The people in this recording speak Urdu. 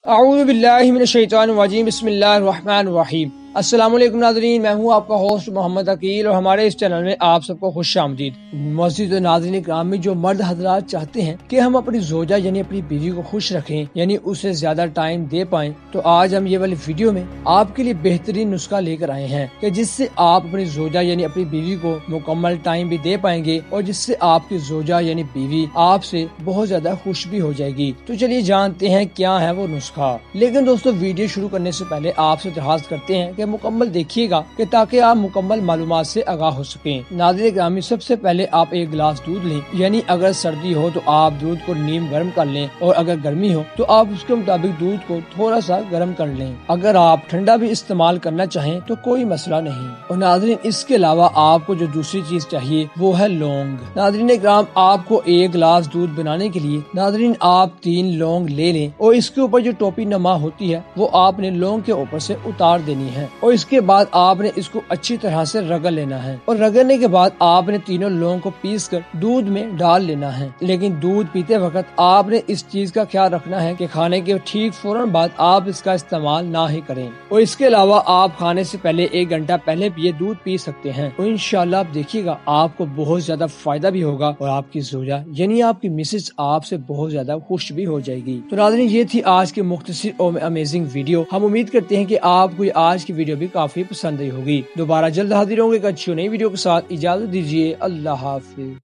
اعوذ باللہ من الشیطان الرجیم بسم اللہ الرحمن الرحیم۔ السلام علیکم ناظرین، میں ہوں آپ کا ہوسٹ محمد عقیل اور ہمارے اس چینل میں آپ سب کو خوش آمدید۔ معزز ناظرین کرام، جو مرد حضرات چاہتے ہیں کہ ہم اپنی زوجہ یعنی اپنی بیوی کو خوش رکھیں، یعنی اسے زیادہ ٹائم دے پائیں، تو آج ہم یہ والی ویڈیو میں آپ کے لیے بہترین نسخہ لے کر آئے ہیں کہ جس سے آپ اپنی زوجہ یعنی اپنی بیوی کو مکمل ٹائم بھی دے پائیں گے اور جس سے آپ کی زوجہ یعنی بیوی آپ سے بہت زیادہ خوش بھی ہو جائے گی۔ تو چلیے جانتے ہیں کیا ہے وہ نسخہ۔ لیکن دوستو، ویڈیو شروع کرنے سے پہلے آپ سے درخواست کرتے ہیں کہ مکمل دیکھیے گا کہ تاکہ آپ مکمل معلومات سے آگاہ ہو سکیں۔ ناظرین گرامی، سب سے پہلے آپ ایک گلاس دودھ لیں، یعنی اگر سردی ہو تو آپ دودھ کو نیم گرم کر لیں اور اگر گرمی ہو تو آپ اس کے مطابق دودھ کو تھوڑا سا گرم کر لیں۔ اگر آپ ٹھنڈا بھی استعمال کرنا چاہیں تو کوئی مسئلہ نہیں۔ اور ناظرین، اس کے علاوہ آپ کو جو دوسری چیز چاہیے وہ ہے لونگ۔ ناظرین کرام، آپ کو ایک گلاس دودھ بنانے کے لیے ناظرین آپ 3 لونگ لے لیں اور اس کے اوپر جو ٹوپی نما ہوتی ہے وہ آپ نے لونگ کے اوپر سے اتار دینی ہے اور اس کے بعد آپ نے اس کو اچھی طرح سے رگڑ لینا ہے اور رگڑنے کے بعد آپ نے تینوں لونگ کو پیس کر دودھ میں ڈال لینا ہے۔ لیکن دودھ پیتے وقت آپ نے اس چیز کا خیال رکھنا ہے کہ کھانے کے ٹھیک فوراً بعد آپ اس کا استعمال نہ ہی کریں، اور اس کے علاوہ آپ کھانے سے پہلے 1 گھنٹہ پہلے بھی یہ دودھ پی سکتے ہیں، اور انشاءاللہ آپ دیکھیے گا آپ کو بہت زیادہ فائدہ بھی ہوگا اور آپ کی زوجہ یعنی آپ کی مسز آپ سے بہت زیادہ خوش بھی ہو جائے گی۔ تو ناظرین، یہ تھی آج کی مختصر اور امیزنگ ویڈیو۔ ہم امید کرتے ہیں کہ آپ کو آج کی ویڈیو بھی کافی پسند آئی ہوگی۔ دوبارہ جلد حاضر ہوں گے ایک اچھی نئی ویڈیو کے ساتھ۔ اجازت دیجیے، اللہ حافظ۔